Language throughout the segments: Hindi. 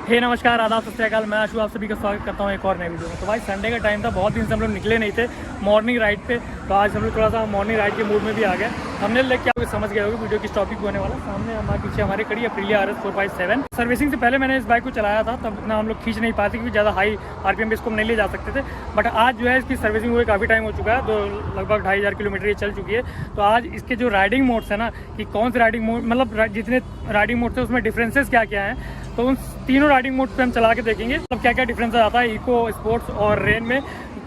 हे नमस्कार, आदाब, सत श्री अकाल। मैं आशु आप सभी का स्वागत करता हूँ एक और नए वीडियो में। तो भाई संडे का टाइम था, बहुत दिन से हम लोग निकले नहीं थे मॉर्निंग राइड पे। तो आज हम लोग थोड़ा सा मॉर्निंग राइड के मूड में भी आ गए। हमने लेके क्या समझ गए होगे वीडियो किस टॉपिक होने वाला। सामने हमारे पीछे हमारे खड़ी अप्रीलिया RS 457। सर्विसिंग से पहले मैंने इस बाइक को चलाया था, तब ना हम लोग खींच नहीं पाते क्योंकि ज़्यादा हाई RPM पे इसको नहीं ले जा सकते थे। बट आज जो है इसकी सर्विसिंग हुए काफ़ी टाइम हो चुका है, तो लगभग 2500 किलोमीटर ये चल चुकी है। तो आज इसके जो राइडिंग मोड्स है ना, कि कौन से राइडिंग मोड, मतलब जितने राइडिंग मोड्स है उसमें डिफरेंसेस क्या क्या हैं, तो उन तीनों राइडिंग मोड पे हम चला के देखेंगे मतलब क्या क्या डिफरेंस आता है इको, स्पोर्ट्स और रेन में।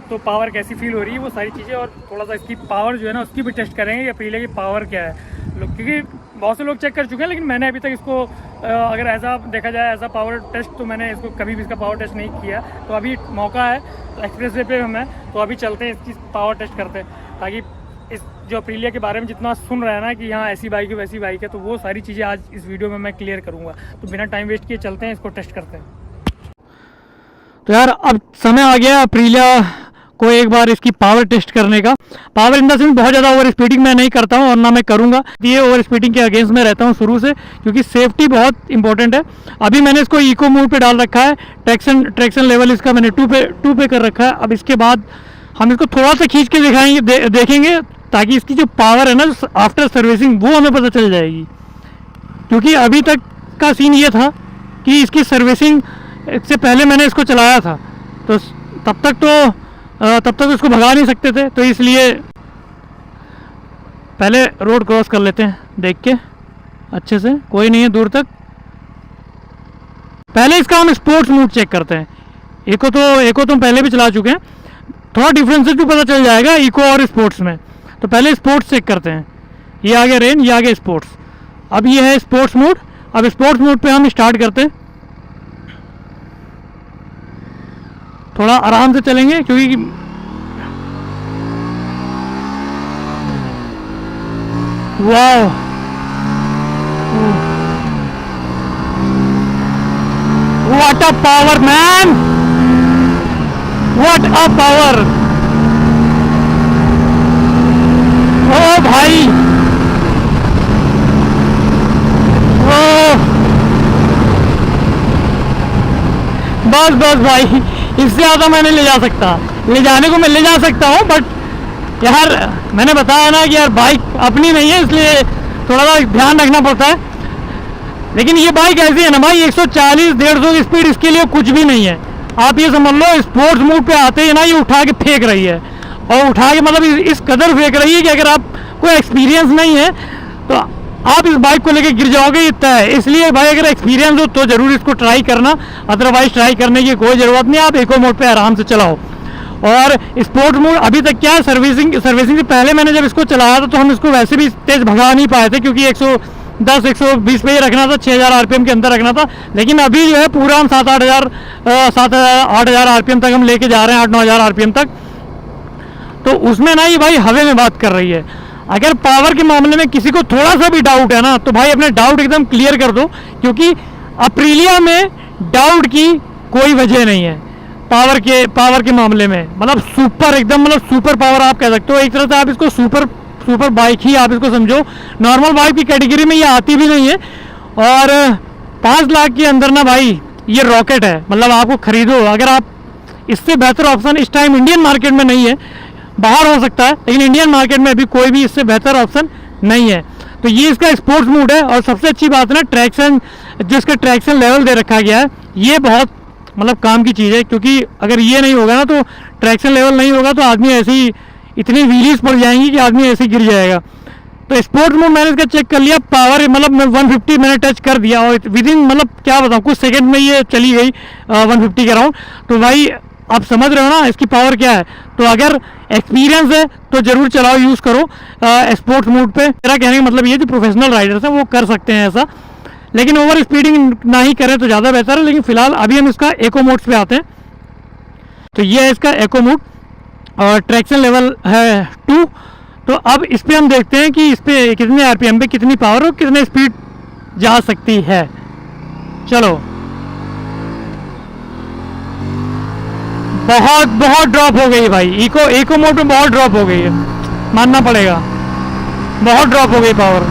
तो पावर कैसी फील हो रही है वो सारी चीज़ें, और थोड़ा सा इसकी पावर जो है ना उसकी भी टेस्ट करेंगे कि अप्रीलिया की पावर क्या है। क्योंकि बहुत से लोग चेक कर चुके हैं, लेकिन मैंने अभी तक इसको अगर ऐसा देखा जाए एज अ पावर टेस्ट, तो मैंने इसको कभी भी इसका पावर टेस्ट नहीं किया। तो अभी मौका है, तो एक्सप्रेस वे पे हम हैं, तो अभी चलते हैं इसकी पावर टेस्ट करते हैं, ताकि इस जो अप्रीलिया के बारे में जितना सुन रहा है ना कि यहाँ ऐसी बाइक है वैसी बाइक है, तो वो सारी चीज़ें आज इस वीडियो में मैं क्लियर करूँगा। तो बिना टाइम वेस्ट किए चलते हैं, इसको टेस्ट करते हैं। तो यार अब समय आ गया अप्रीलिया को एक बार इसकी पावर टेस्ट करने का। पावर इन द सेंस बहुत ज़्यादा ओवर स्पीडिंग मैं नहीं करता हूँ और ना मैं करूँगा, ये ओवर स्पीडिंग के अगेंस्ट में रहता हूँ शुरू से, क्योंकि सेफ्टी बहुत इंपॉर्टेंट है। अभी मैंने इसको इको मोड पे डाल रखा है, ट्रैक्शन लेवल इसका मैंने टू पे कर रखा है। अब इसके बाद हम इसको थोड़ा सा खींच के दिखाएंगे, देखेंगे, ताकि इसकी जो पावर है ना आफ्टर सर्विसिंग वो हमें पता चल जाएगी। क्योंकि अभी तक का सीन ये था कि इसकी सर्विसिंग से पहले मैंने इसको चलाया था, तो तब तक इसको भगा नहीं सकते थे। तो इसलिए पहले रोड क्रॉस कर लेते हैं देख के अच्छे से, कोई नहीं है दूर तक। पहले इसका हम स्पोर्ट्स मोड चेक करते हैं। इको तो हम पहले भी चला चुके हैं, थोड़ा डिफरेंसेस भी पता चल जाएगा इको और स्पोर्ट्स में। तो पहले स्पोर्ट्स चेक करते हैं। ये आ गया रेन, ये आ गया स्पोर्ट्स। अब ये है स्पोर्ट्स मोड। अब स्पोर्ट्स मोड पे हम स्टार्ट करते हैं। थोड़ा आराम से चलेंगे क्योंकि wow, what a power man, what a power. ओ भाई, ओ बस भाई, इससे ज़्यादा मैं नहीं ले जा सकता। ले जाने को मैं ले जा सकता हूँ, बट यार मैंने बताया ना कि यार बाइक अपनी नहीं है, इसलिए थोड़ा सा ध्यान रखना पड़ता है। लेकिन ये बाइक ऐसी है ना भाई, 140-150 की स्पीड इसके लिए कुछ भी नहीं है। आप ये समझ लो स्पोर्ट्स मोड पे आते हैं ना, ये उठा के फेंक रही है, और उठा के मतलब इस कदर फेंक रही है कि अगर आप कोई एक्सपीरियंस नहीं है तो आप इस बाइक को लेके गिर जाओगे, इतना है। इसलिए भाई अगर एक्सपीरियंस हो तो ज़रूर इसको ट्राई करना, अदरवाइज ट्राई करने की कोई ज़रूरत नहीं। आप इको मोड पे आराम से चलाओ। और स्पोर्ट्स मोड अभी तक क्या है, सर्विसिंग से पहले मैंने जब इसको चलाया था तो हम इसको वैसे भी तेज़ भगा नहीं पाए थे, क्योंकि 110-120 पे ही रखना था, 6000 RPM के अंदर रखना था। लेकिन अभी जो है पूरा हम 7-8 RPM तक हम लेके जा रहे हैं, 8-9 हज़ार RPM तक। तो उसमें ना ही भाई हवे में बात कर रही है। अगर पावर के मामले में किसी को थोड़ा सा भी डाउट है ना, तो भाई अपने डाउट एकदम क्लियर कर दो, क्योंकि अप्रीलिया में डाउट की कोई वजह नहीं है। पावर के मामले में मतलब सुपर, एकदम मतलब सुपर पावर आप कह सकते हो। एक तरह से आप इसको सुपर बाइक ही आप इसको समझो। नॉर्मल बाइक की कैटेगरी में ये आती भी नहीं है। और 5 लाख के अंदर ना भाई ये रॉकेट है, मतलब आपको खरीदो। अगर आप इससे बेहतर ऑप्शन इस टाइम इंडियन मार्केट में नहीं है, बाहर हो सकता है, लेकिन इंडियन मार्केट में अभी कोई भी इससे बेहतर ऑप्शन नहीं है। तो ये इसका स्पोर्ट्स मोड है। और सबसे अच्छी बात है ना, ट्रैक्शन, जो इसका ट्रैक्शन लेवल दे रखा गया है, ये बहुत मतलब काम की चीज़ है। क्योंकि अगर ये नहीं होगा ना, तो ट्रैक्शन लेवल नहीं होगा तो आदमी ऐसे ही इतनी व्हीलीज पड़ जाएंगी कि आदमी ऐसे ही गिर जाएगा। तो स्पोर्ट्स मोड मैंने इसका चेक कर लिया, पावर मतलब मैं 150 मैंने टच कर दिया, और विदिन मतलब क्या बताऊँ, कुछ सेकंड में ये चली गई 150 के अराउंड। तो भाई आप समझ रहे हो ना इसकी पावर क्या है। तो अगर एक्सपीरियंस है तो ज़रूर चलाओ, यूज़ करो स्पोर्ट्स मोड पे। मेरा कहने का मतलब ये जो प्रोफेशनल राइडर्स हैं वो कर सकते हैं ऐसा, लेकिन ओवर स्पीडिंग ना ही करें तो ज़्यादा बेहतर है। लेकिन फिलहाल अभी हम इसका एको मोड्स पे आते हैं। तो ये है इसका एको मोड, और ट्रैक्शन लेवल है 2। तो अब इस पर हम देखते हैं कि इस पर कितने RPM पे कितनी पावर और कितने स्पीड जा सकती है। चलो, बहुत ड्रॉप हो गई भाई, इको मोड में बहुत ड्रॉप हो गई है, मानना पड़ेगा, बहुत ड्रॉप हो गई पावर।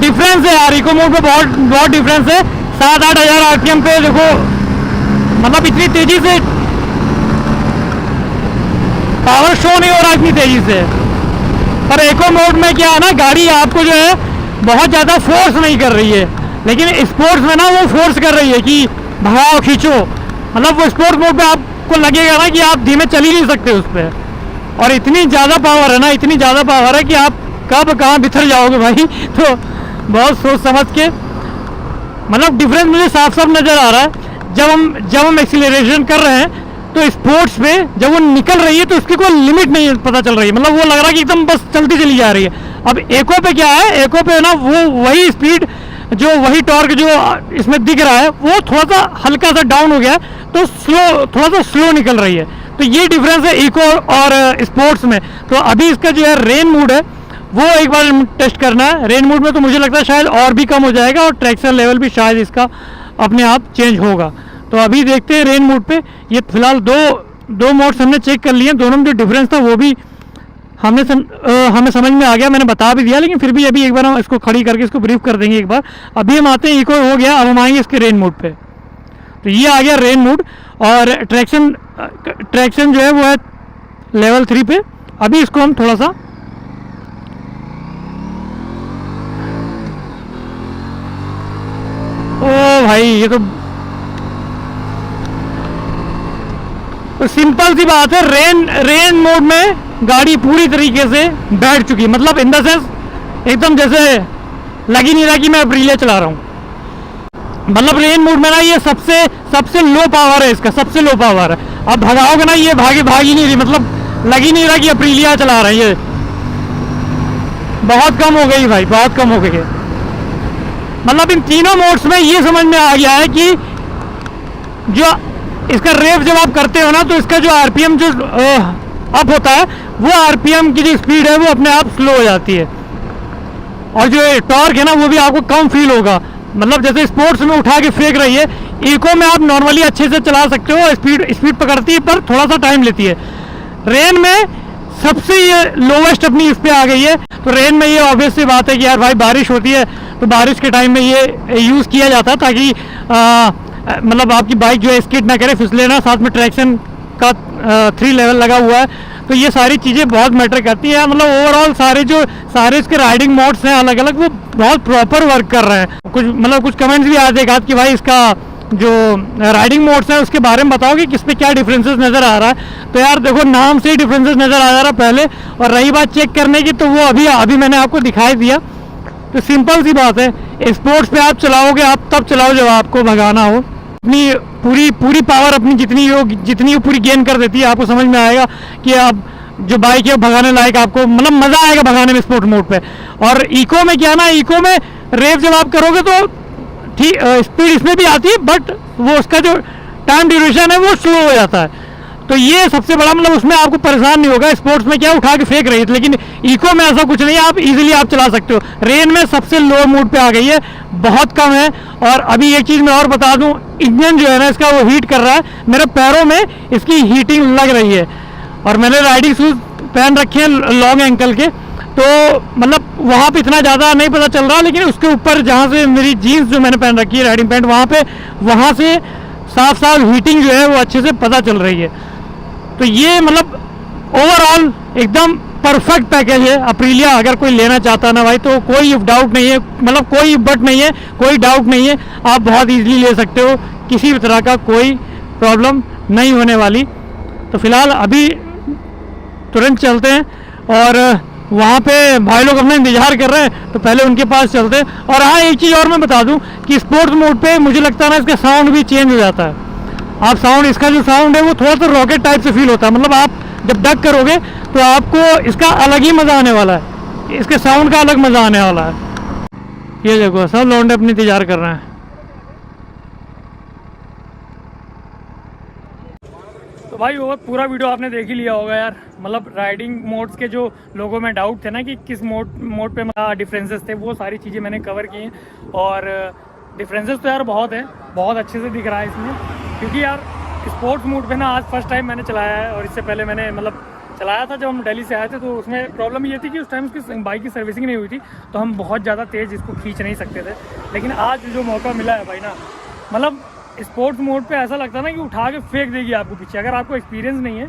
डिफरेंस है यार, इको मोड पे बहुत बहुत डिफरेंस है। 7-8 हज़ार आरपीएम पे देखो, मतलब इतनी तेजी से पावर शो नहीं हो रहा इतनी तेजी से। पर इको मोड में क्या है ना, गाड़ी आपको जो है बहुत ज़्यादा फोर्स नहीं कर रही है, लेकिन स्पोर्ट्स में ना वो फोर्स कर रही है कि भगाओ खींचो। मतलब वो स्पोर्ट्स मोड पे आपको लगेगा ना कि आप धीमे चल ही नहीं सकते उस पर। और इतनी ज़्यादा पावर है ना, इतनी ज़्यादा पावर है कि आप कब कहाँ बिखर जाओगे भाई। तो बहुत सोच समझ के, मतलब डिफरेंस मुझे साफ साफ नज़र आ रहा है। जब हम एक्सीलरेशन कर रहे हैं तो स्पोर्ट्स पे जब वो निकल रही है तो उसकी कोई लिमिट नहीं पता चल रही है, मतलब वो लग रहा है कि एकदम बस चलती चली जा रही है। अब एको पे क्या है, एको पे ना वो वही स्पीड जो वही टॉर्क जो इसमें दिख रहा है वो थोड़ा सा हल्का सा डाउन हो गया है, तो थोड़ा सा स्लो निकल रही है। तो ये डिफरेंस है इको और स्पोर्ट्स में। तो अभी इसका जो है रेन मोड है वो एक बार टेस्ट करना है। रेन मोड में तो मुझे लगता है शायद और भी कम हो जाएगा और ट्रैक्शन लेवल भी शायद इसका अपने आप चेंज होगा। तो अभी देखते हैं रेन मोड पे। ये फिलहाल दो मोड्स हमने चेक कर लिए, दोनों में जो डिफरेंस था वो भी हमें समझ में आ गया, मैंने बता भी दिया। लेकिन फिर भी अभी एक बार हम इसको खड़ी करके इसको ब्रीफ कर देंगे एक बार। अभी हम आते हैं, इको हो गया, अब हम आएंगे इसके रेन मोड पे। तो ये आ गया रेन मोड और ट्रैक्शन जो है वो है लेवल 3 पे। अभी इसको हम थोड़ा सा ओ भाई ये तो सिंपल सी बात है, रेन मोड में गाड़ी पूरी तरीके से बैठ चुकी, मतलब इन द सेंस एकदम जैसे लग ही नहीं रहा कि मैं अप्रीलिया चला रहा हूँ। मतलब रेन मोड में ना ये सबसे लो पावर है, इसका सबसे लो पावर है। अब भगाओगे ना ये भाग ही नहीं रही, मतलब लग ही नहीं रहा कि अप्रीलिया चला रहा है। ये बहुत कम हो गई भाई, बहुत कम हो गई है। मतलब इन तीनों मोड्स में ये समझ में आ गया है कि जो इसका रेव जब आप करते हो ना तो इसका जो आरपीएम जो अप होता है वो आरपीएम की जो स्पीड है वो अपने आप स्लो हो जाती है। और जो टॉर्क है ना वो भी आपको कम फील होगा। मतलब जैसे स्पोर्ट्स में उठा के फेंक रही है, इको में आप नॉर्मली अच्छे से चला सकते हो, स्पीड पकड़ती है पर थोड़ा सा टाइम लेती है। रेन में सबसे ये लोवेस्ट अपनी इस पे आ गई है। तो रेन में ये ऑब्वियस सी बात है कि यार भाई बारिश होती है तो बारिश के टाइम में ये यूज़ किया जाता है ताकि मतलब आपकी बाइक जो है स्किड ना करे, फिसले ना। साथ में ट्रैक्शन का 3 लेवल लगा हुआ है, तो ये सारी चीज़ें बहुत मैटर करती हैं। मतलब ओवरऑल सारे इसके राइडिंग मोड्स हैं अलग अलग, वो बहुत प्रॉपर वर्क कर रहे हैं। कुछ कमेंट्स भी आते हैं कि भाई इसका जो राइडिंग मोड्स है उसके बारे में बताओ कि किस पे क्या डिफरेंसेस नज़र आ रहा है। तो यार देखो, नाम से ही डिफरेंसेस नज़र आ जा रहा पहले। और रही बात चेक करने की, तो वो अभी मैंने आपको दिखाई दिया। तो सिंपल सी बात है, स्पोर्ट्स पे आप चलाओगे, आप तब चलाओ जब आपको भगाना हो। अपनी पूरी पावर अपनी जितनी पूरी गेन कर देती है, आपको समझ में आएगा कि अब जो बाइक है भगाने लायक, आपको मतलब मज़ा आएगा भगाने में स्पोर्ट मोड पे। और इको में क्या ना, इको में रेव जब आप करोगे तो ठीक स्पीड इसमें भी आती है, बट वो उसका जो टाइम ड्यूरेशन है वो स्लो हो जाता है। तो ये सबसे बड़ा, मतलब उसमें आपको परेशान नहीं होगा। स्पोर्ट्स में क्या उठा के फेंक रही है, लेकिन इको में ऐसा कुछ नहीं है, आप इजीली आप चला सकते हो। रेन में सबसे लो मोड पे आ गई है, बहुत कम है। और अभी एक चीज़ मैं और बता दूं, इंजन जो है ना इसका वो हीट कर रहा है, मेरे पैरों में इसकी हीटिंग लग रही है। और मैंने राइडिंग शूज़ पहन रखे हैं लॉन्ग एंकल के, तो मतलब वहाँ पे इतना ज़्यादा नहीं पता चल रहा, लेकिन उसके ऊपर जहाँ से मेरी जीन्स जो मैंने पहन रखी है राइडिंग पैंट, वहाँ से साफ हीटिंग जो है वो अच्छे से पता चल रही है। तो ये मतलब ओवरऑल एकदम परफेक्ट पैकेज है अप्रीलिया। अगर कोई लेना चाहता ना भाई, तो कोई डाउट नहीं है, मतलब कोई बट नहीं है, कोई डाउट नहीं है, आप बहुत इजीली ले सकते हो, किसी भी तरह का कोई प्रॉब्लम नहीं होने वाली। तो फिलहाल अभी तुरंत चलते हैं और वहाँ पे भाई लोग अपना इंतजार कर रहे हैं, तो पहले उनके पास चलते हैं। और हाँ, एक चीज़ और मैं बता दूं कि स्पोर्ट्स मोड पे मुझे लगता है ना इसका साउंड भी चेंज हो जाता है। आप साउंड, इसका जो साउंड है वो थोड़ा सा रॉकेट टाइप से फील होता है। मतलब आप जब डक करोगे तो आपको इसका अलग ही मज़ा आने वाला है, इसके साउंड का अलग मज़ा आने वाला है। ये देखो, सब लौंडे अपनी इंतजार कर रहे हैं। तो भाई वो पूरा वीडियो आपने देख ही लिया होगा यार। मतलब राइडिंग मोड्स के जो लोगों में डाउट थे ना कि किस मोड पे डिफरेंसेस थे, वो सारी चीज़ें मैंने कवर की हैं। और डिफरेंसेस तो यार बहुत है, बहुत अच्छे से दिख रहा है इसमें। क्योंकि यार स्पोर्ट्स मोड पे ना आज फर्स्ट टाइम मैंने चलाया है, और इससे पहले मैंने मतलब चलाया था जब हम दिल्ली से आए थे, तो उसमें प्रॉब्लम ये थी कि उस टाइम उसकी बाइक की सर्विसिंग नहीं हुई थी, तो हम बहुत ज़्यादा तेज़ इसको खींच नहीं सकते थे। लेकिन आज जो मौका मिला है भाई ना, मतलब स्पोर्ट्स मोड पे ऐसा लगता है ना कि उठा के फेंक देगी आपको पीछे। अगर आपको एक्सपीरियंस नहीं है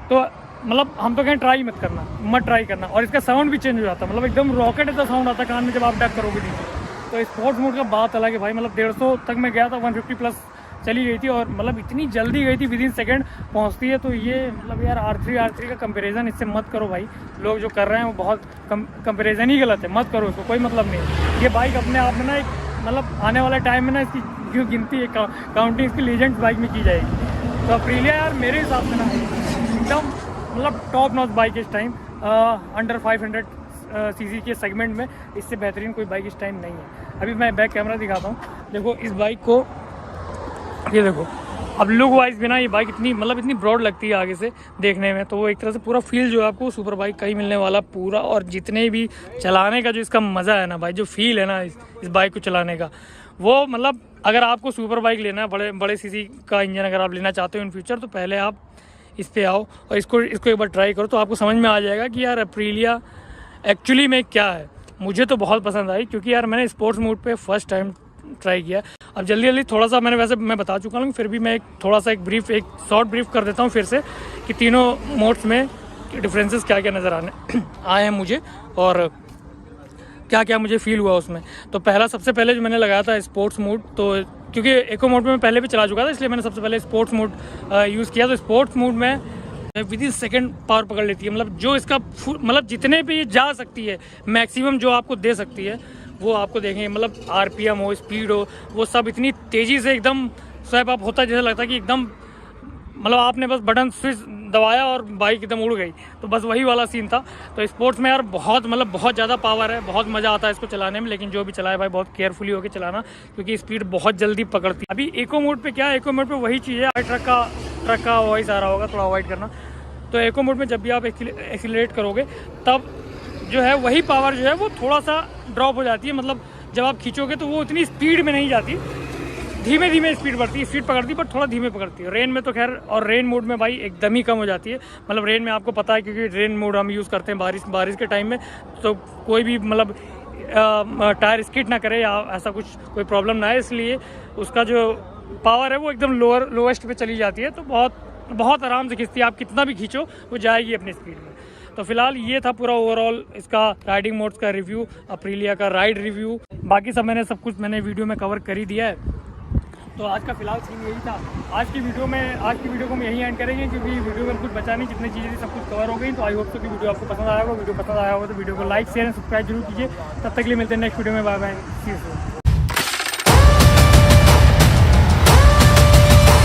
तो मतलब हम तो कहें ट्राई मत ट्राई करना। और इसका साउंड भी चेंज हो जाता है, मतलब एकदम रॉकेट ऐसा साउंड आता है कान में जब आप डक करोगे नीचे। तो स्पोर्ट्स मोड का बात अलग है भाई, मतलब 150 तक मैं गया था, 150 प्लस चली गई थी, और मतलब इतनी जल्दी गई थी, विदिन सेकंड पहुंचती है। तो ये मतलब यार R3 का कंपैरिजन इससे मत करो भाई। लोग जो कर रहे हैं वो बहुत कंपैरिजन ही गलत है, मत करो इसको, कोई मतलब नहीं। ये बाइक अपने आप में ना एक मतलब आने वाले टाइम में ना इसकी जो गिनती है काउंटिंग इसकी लीजेंड्स बाइक में की जाएगी। तो अप्रीलिया यार मेरे हिसाब से ना एकदम मतलब टॉप नॉच बाइक इस टाइम अंडर 500 सीसी के सेगमेंट में इससे बेहतरीन कोई बाइक इस टाइम नहीं है। अभी मैं बैक कैमरा दिखाता हूँ, देखो इस बाइक को, ये देखो। अब लुक वाइज भी ना ये बाइक इतनी ब्रॉड लगती है आगे से देखने में, तो वो एक तरह से पूरा फील जो है आपको सुपर बाइक का ही मिलने वाला पूरा। और जितने भी चलाने का जो इसका मज़ा है ना भाई, जो फील है ना इस बाइक को चलाने का, वो मतलब अगर आपको सुपर बाइक लेना है, बड़े सीसी का इंजन अगर आप लेना चाहते हो इन फ्यूचर, तो पहले आप इस पे आओ और इसको एक बार ट्राई करो, तो आपको समझ में आ जाएगा कि यार अप्रीलिया एक्चुअली में क्या है। मुझे तो बहुत पसंद आई, क्योंकि यार मैंने स्पोर्ट्स मोड पे फर्स्ट टाइम ट्राई किया। अब जल्दी थोड़ा सा मैं बता चुका हूँ, फिर भी मैं एक शॉर्ट ब्रीफ कर देता हूँ फिर से कि तीनों मोड्स में डिफरेंसेस क्या क्या नज़र आए हैं मुझे, और क्या क्या मुझे फील हुआ उसमें। तो सबसे पहले जो मैंने लगाया था स्पोर्ट्स मोड, तो क्योंकि एको मोड में मैं पहले भी चला चुका था, इसलिए मैंने सबसे पहले स्पोर्ट्स मोड यूज़ किया। तो स्पोर्ट्स मोड में विदिन सेकंड पावर पकड़ लेती है, मतलब जो इसका मतलब जितने पे ये जा सकती है मैक्सिमम जो आपको दे सकती है वो आपको देखेंगे। मतलब RPM हो, स्पीड हो, वो सब इतनी तेज़ी से एकदम स्वैप अप होता है, जैसे लगता है कि एकदम मतलब आपने बस बटन स्विच दबाया और बाइक एकदम उड़ गई। तो बस वही वाला सीन था। तो स्पोर्ट्स में यार बहुत ज़्यादा पावर है, बहुत मज़ा आता है इसको चलाने में। लेकिन जो भी चलाए भाई बहुत केयरफुली होकर चलाना, क्योंकि स्पीड बहुत जल्दी पकड़ती है। अभी एको मोड पे क्या है, एको मोड पे वही चीज़ है, ट्रक का वॉइस आ रहा होगा, थोड़ा अवॉइड करना। तो एको मोड में जब भी आप एक्सीलरेट करोगे तब जो है वही पावर जो है वो थोड़ा सा ड्रॉप हो जाती है। मतलब जब आप खींचोगे तो वो उतनी स्पीड में नहीं जाती, धीमे धीमे स्पीड बढ़ती है, स्पीड पकड़ती है पर थोड़ा धीमे पकड़ती है। रेन में तो खैर, और रेन मोड में भाई एकदम ही कम हो जाती है। मतलब रेन में आपको पता है, क्योंकि रेन मोड हम यूज़ करते हैं बारिश के टाइम में, तो कोई भी मतलब टायर स्किड ना करे या ऐसा कोई प्रॉब्लम ना है, इसलिए उसका जो पावर है वो एकदम लोएस्ट पे चली जाती है। तो बहुत आराम से खींचती है, आप कितना भी खींचो वो जाएगी अपनी स्पीड में। तो फिलहाल ये था पूरा ओवरऑल इसका राइडिंग मोड्स का रिव्यू, अप्रीलिया का राइड रिव्यू। बाकी सब कुछ मैंने वीडियो में कवर कर ही दिया है। तो आज का फिलहाल सीन यही था। आज की वीडियो को हम यहीं एंड करेंगे, क्योंकि वीडियो में कुछ बचा नहीं, जितनी चीज़ें थी सब कुछ कवर हो गई। तो आई होप कि वीडियो आपको पसंद आया होगा। वीडियो पसंद आया होगा तो वीडियो को लाइक शेयर एंड सब्सक्राइब जरूर कीजिए। तब तक के लिए मिलते हैं नेक्स्ट वीडियो में। Bye bye, see you soon.